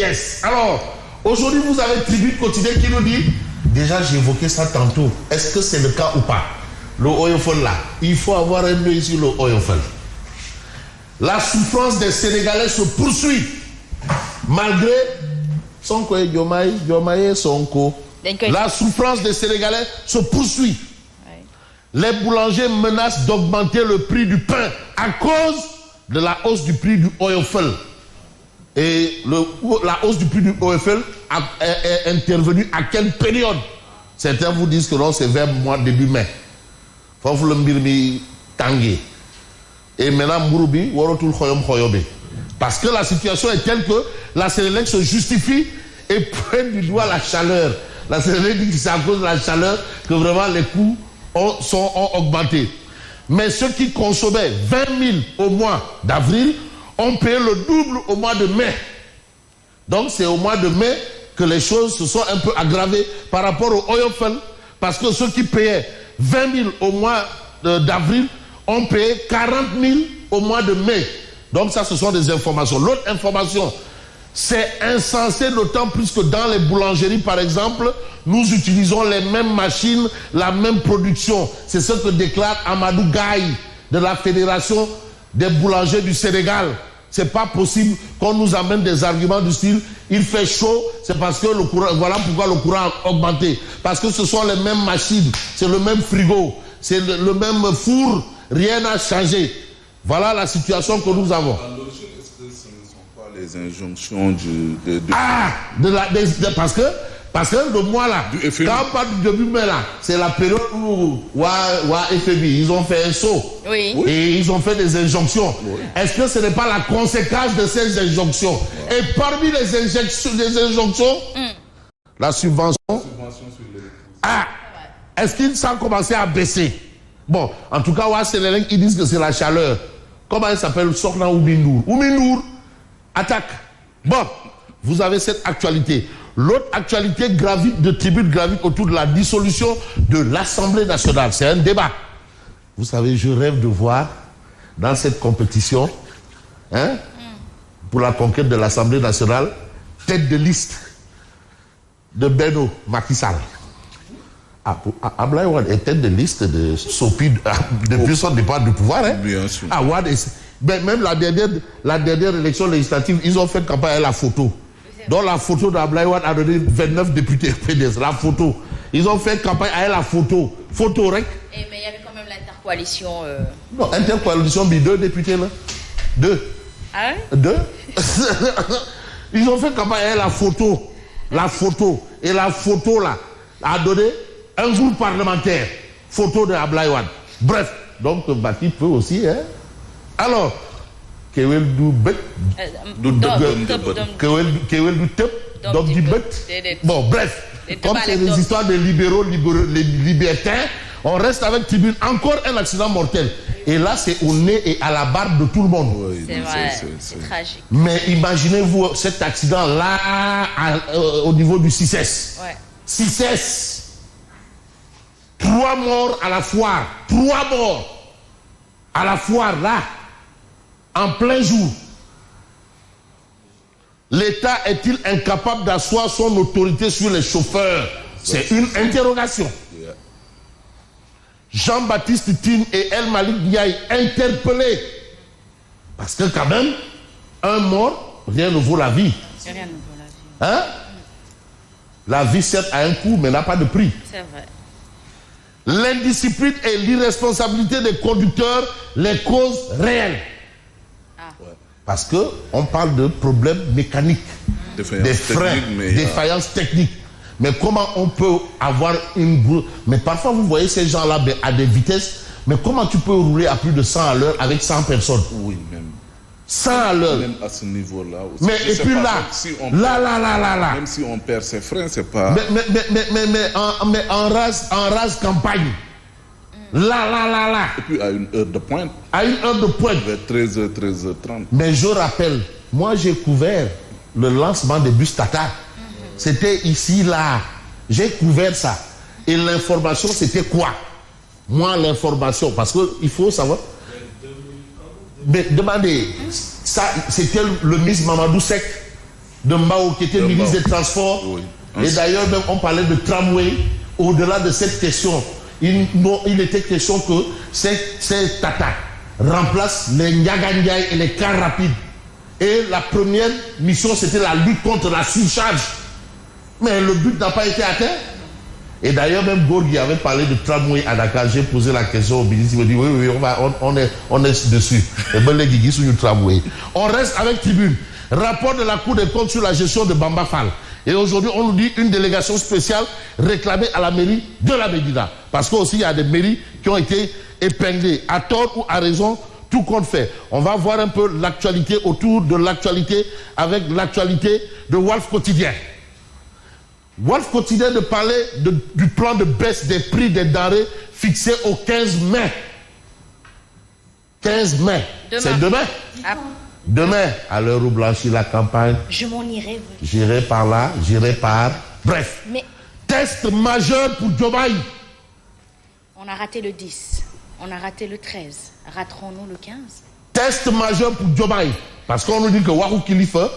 Yes. Alors, aujourd'hui, vous avez Tribune Quotidien qui nous dit, déjà j'ai évoqué ça tantôt, est-ce que c'est le cas ou pas? Le Oyofel là, il faut avoir un œil sur le Oyofel. La souffrance des Sénégalais se poursuit, malgré Sonko et Diomaye Sonko. La souffrance des Sénégalais se poursuit. Les boulangers menacent d'augmenter le prix du pain à cause de la hausse du prix du Oyofel. Et la hausse du prix du OFL est intervenue à quelle période? Certains vous disent que non, c'est vers mois début mai. Et maintenant, Mouroubi, parce que la situation est telle que la Sénélec se justifie et prend du doigt la chaleur. La Sénélec dit que c'est à cause de la chaleur que vraiment les coûts ont augmenté. Mais ceux qui consommaient 20 000 au mois d'avril ont payé le double au mois de mai. Donc c'est au mois de mai que les choses se sont un peu aggravées par rapport au Oyofel, parce que ceux qui payaient 20 000 au mois d'avril ont payé 40 000 au mois de mai. Donc ça, ce sont des informations. L'autre information, c'est insensé, d'autant plus que dans les boulangeries, par exemple, nous utilisons les mêmes machines, la même production. C'est ce que déclare Amadou Gaye de la Fédération des boulangers du Sénégal. C'est pas possible qu'on nous amène des arguments du style il fait chaud, c'est parce que le courant, voilà pourquoi le courant a augmenté. Parce que ce sont les mêmes machines, c'est le même frigo, c'est le même four, rien n'a changé. Voilà la situation que nous avons. Est-ce que ce ne sont pas les injonctions parce que le mois là, quand on parle du début mai là, c'est la période où FBI, ils ont fait un saut. Oui. Et ils ont fait des injonctions. Oui. Est-ce que ce n'est pas la conséquence de ces injonctions? Ouais. Et parmi les injonctions, la subvention sur est-ce qu'ils sont commencé à baisser? Bon, en tout cas, ils disent que c'est la chaleur. Comment elle s'appelle? Sorna Oumindour. Oumindour, attaque. Bon, vous avez cette actualité. L'autre actualité de Tribune gravite autour de la dissolution de l'Assemblée nationale. C'est un débat. Vous savez, je rêve de voir dans cette compétition, pour la conquête de l'Assemblée nationale, tête de liste de Benno Macky Sall. Abdoulaye Wade est tête de liste de Sopi depuis son départ du pouvoir. Bien sûr. Même la dernière élection législative, ils ont fait campagne à la photo. Donc la photo d'Abdoulaye Wade a donné 29 députés PDS. La photo. Ils ont fait campagne à la photo. Photo, rec. Mais il y avait quand même l'intercoalition. Non, intercoalition, mais 2 députés là. 2. Ah ouais? 2. Ils ont fait campagne à la photo. La photo. Et la photo là a donné un groupe parlementaire. Photo de Abdoulaye Wade. Bref. Donc Baki peut aussi. Alors. Kewel du bët. Kewel du tëb. Donc du bët. Bon, bref. Comme c'est des histoires de libéraux, les libertins, on reste avec Tribune. Encore un accident mortel. Et là, c'est au nez et à la barbe de tout le monde. Oui, c'est vrai, c'est tragique. Mais imaginez-vous cet accident-là au niveau du CICES. Ouais. CICES. 3 morts à la foire. 3 morts à la foire, là. En plein jour. L'État est-il incapable d'asseoir son autorité sur les chauffeurs? C'est une interrogation. Jean-Baptiste Tine et El Malik Ndiaye interpellés. Parce que quand même, un mort, rien ne vaut la vie. Rien ne vaut la vie. La vie, certes, a un coût, mais n'a pas de prix. C'est vrai. L'indiscipline et l'irresponsabilité des conducteurs, les causes réelles. Parce qu'on parle de problèmes mécaniques, des freins, défaillances techniques. Mais comment on peut avoir une... Mais parfois, vous voyez ces gens-là à des vitesses, mais comment tu peux rouler à plus de 100 à l'heure avec 100 personnes? Oui, même. 100 à l'heure. Même à ce niveau-là aussi. Mais et puis là, là. Même si on perd ses freins, c'est pas... Mais en rase campagne. Là. Et puis à une heure de pointe. À une heure de pointe. Vers 13h, 13h30. Mais je rappelle, moi j'ai couvert le lancement des bus Tata. C'était ici, là. J'ai couvert ça. Et l'information, c'était quoi? Moi, l'information, parce qu'il faut savoir. Mais demandez, ça, c'était le ministre Mamadou Seck de Mbao, qui était ministre des Transports. Oui. Et d'ailleurs, même on parlait de tramway. Au-delà de cette question, il était question que ces Tata remplacent les Ndiagandiaï et les cars rapides. Et la première mission, c'était la lutte contre la surcharge. Mais le but n'a pas été atteint. Et d'ailleurs, même Gorgui avait parlé de tramway à Dakar. J'ai posé la question au ministre. Il m'a dit oui, on est dessus. Et ben, les guigui sur le tramway. On reste avec Tribune. Rapport de la Cour des comptes sur la gestion de Bamba Fall. Et aujourd'hui, on nous dit une délégation spéciale réclamée à la mairie de la Médina. Parce qu'aussi, il y a des mairies qui ont été épinglées, à tort ou à raison, tout compte fait. On va voir un peu l'actualité autour de l'actualité avec l'actualité de Walf Quotidien. Walf Quotidien de parler du plan de baisse des prix des denrées fixé au 15 mai. 15 mai. C'est demain. Ah. Demain, à l'heure où blanchit la campagne, Je m'en irai. Oui. j'irai par là, j'irai par... Bref. Mais Test majeur pour Diomaye. on a raté le 10. On a raté le 13. Raterons-nous le 15? Test majeur pour Diomaye. Parce qu'on nous dit que Wahou Kilifa,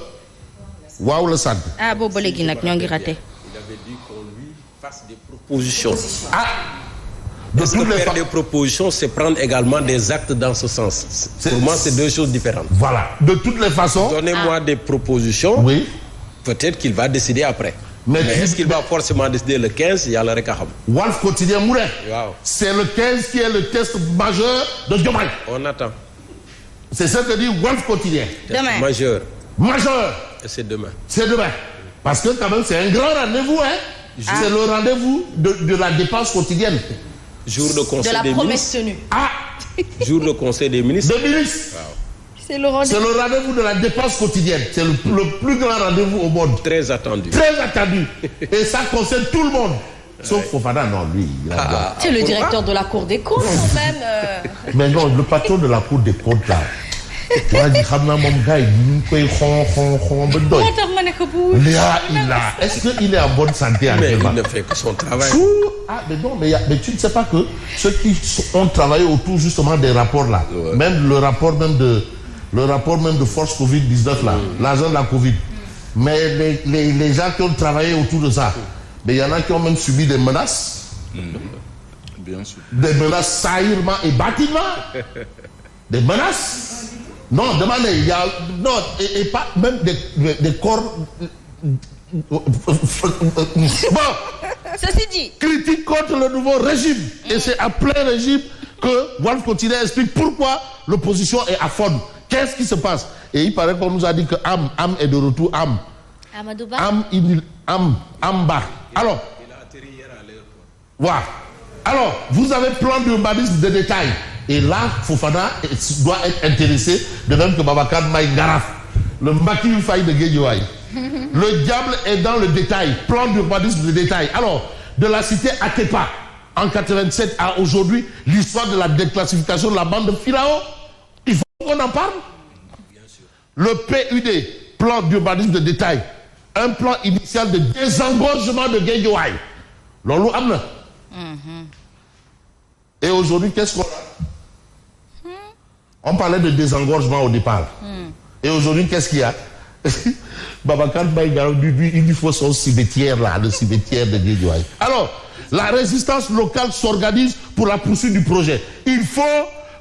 Wahou le Sad. Ah, bon, les Guinak, nous avons raté. Il avait dit qu'on lui fasse des propositions. Ah, de toutes les faire des propositions, c'est prendre également des actes dans ce sens. Pour moi, c'est deux choses différentes. Voilà. De toutes les façons. Donnez-moi des propositions. Oui. Peut-être qu'il va décider après. Mais Est-ce qu'il va forcément décider le 15? Il y a le Rekaham. Walf Quotidien Mouret. Wow. C'est le 15 qui est le test majeur de Diomaye. On attend. C'est ce que dit Walf Quotidien. Demain. Majeur. Majeur. Et c'est demain. C'est demain. Parce que quand même, c'est un grand rendez-vous. Hein? C'est le rendez-vous de la dépense quotidienne. Jour de conseil De la des promesse ministres. tenue. Ah, Jour de conseil des ministres. de ministre. C'est le rendez-vous. C'est le rendez-vous de la dépense quotidienne. C'est le plus grand rendez-vous au monde. Très attendu. Très attendu. Et ça concerne tout le monde. Sauf Fofana, non, lui. C'est le directeur de la Cour des comptes, quand même. Mais non, le patron de la Cour des comptes, là. Est-ce qu'il est en bonne santé Mais actuellement? il ne fait que son travail. Ah, mais non, mais tu ne sais pas que ceux qui ont travaillé autour justement des rapports là, Ouais. même le rapport même de force Covid-19 là, l'agent de la Covid, mais les gens qui ont travaillé autour de ça, mais il y en a qui ont même subi des menaces, Bien sûr. des menaces saillement et bâtiment, des menaces. Non, demandez, il y a, non, et pas même des corps. Bon, Ceci dit, critique contre le nouveau régime. Et c'est à plein régime que Walf Quotidien explique pourquoi l'opposition est à fond. Qu'est-ce qui se passe? Et il paraît qu'on nous a dit que Am est de retour. Amadouba. Amba. Alors, Il a atterri hier à l'aéroport. voilà. Alors, vous avez plan d'urbanisme de détail. Et là, Fofana doit être intéressé, de même que Babacar Maïgaraf, le Mbaki Faye de Guédiouaï. Le diable est dans le détail, plan d'urbanisme de détail. Alors, de la cité Atepa, en 87 à aujourd'hui, l'histoire de la déclassification de la bande de Filao, il faut qu'on en parle. Le PUD, plan d'urbanisme de détail, un plan initial de désengorgement de Guédiouaï. Lolo Amna. Et aujourd'hui, qu'est-ce qu'on a? On parlait de désengorgement au départ. Et aujourd'hui, qu'est-ce qu'il y a? Babacar Baïgarou, il faut son cimetière là, le cimetière de Guédiouaï. Alors, la résistance locale s'organise pour la poursuite du projet. Il faut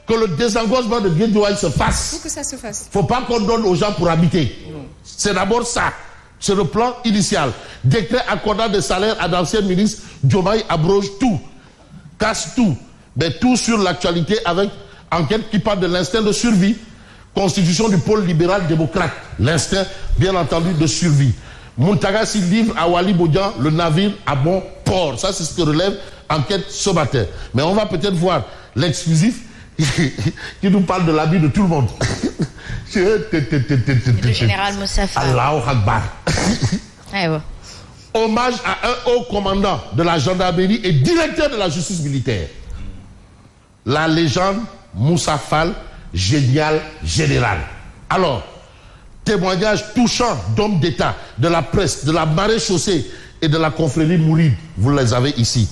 que le désengorgement de Guédiouaï se fasse. Il faut que ça se fasse. Il ne faut pas qu'on donne aux gens pour habiter. C'est d'abord ça. C'est le plan initial. Décret accordant des salaires à d'anciens ministres, Diomaye abroge tout. Casse tout. Mais tout sur l'actualité avec enquête qui parle de l'instinct de survie. Constitution du pôle libéral-démocrate. L'instinct, bien entendu, de survie. Muntagassi livre à Wali Bodian le navire à bon port. Ça, c'est ce que relève enquête ce matin. Mais on va peut-être voir l'exclusif qui nous parle de l'habit de tout le monde. Le général Moussafa. Allahu Akbar. Ouais, ouais. Hommage à un haut commandant de la gendarmerie et directeur de la justice militaire. La légende Moussa Fall, génial général. Alors, témoignage touchant d'hommes d'État, de la presse, de la maréchaussée et de la confrérie mouride. Vous les avez ici.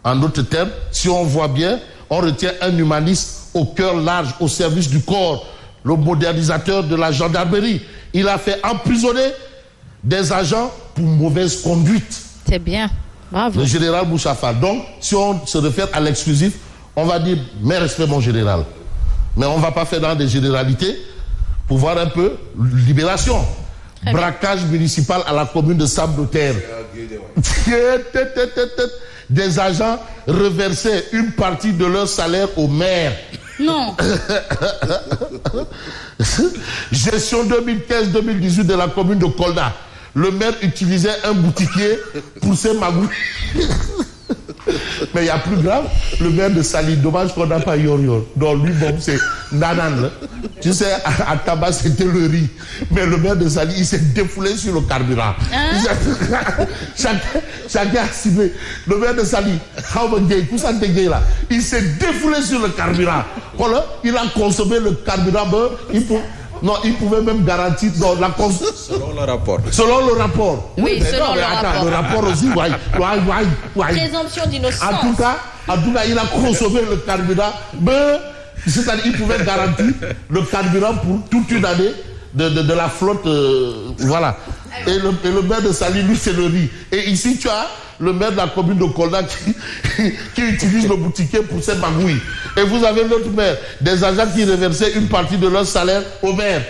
En d'autres termes, si on voit bien, on retient un humaniste au cœur large, au service du corps, le modernisateur de la gendarmerie. Il a fait emprisonner des agents pour mauvaise conduite. C'est bien. Bravo. Le général Bouchafal. Donc, si on se réfère à l'exclusif, on va dire mes respects, mon général. Mais on ne va pas faire dans des généralités pour voir un peu libération. Braquage municipal à la commune de Sable-de-Terre. Des agents reversaient une partie de leur salaire au maire. Non. Gestion 2015-2018 de la commune de Kolda. Le maire utilisait un boutiquier pour ses magouilles. Mais il y a plus grave, le maire de Sali. Dommage qu'on n'a pas Yor-Yor. Donc lui, bon, c'est Nanan. Tu sais, à Tabac, c'était le riz. Mais le maire de Sali, il s'est défoulé sur le carburant. Chacun a ciblé. Le maire de Sali, il s'est défoulé sur le carburant. Voilà, il a consommé le carburant. Il pouvait même garantir la Selon le rapport. Selon le rapport. Oui, selon le rapport. Le rapport aussi, Présomption d'innocence. En tout cas, il a consommé le carburant. C'est-à-dire qu'il pouvait garantir le carburant pour toute une année de la flotte. Voilà. Et le maire de Sali, lui, c'est le riz. Et ici, tu as le maire de la commune de Kolda qui utilise le boutiquier pour ses magouilles. Et vous avez l'autre maire, des agents qui reversaient une partie de leur salaire au maire.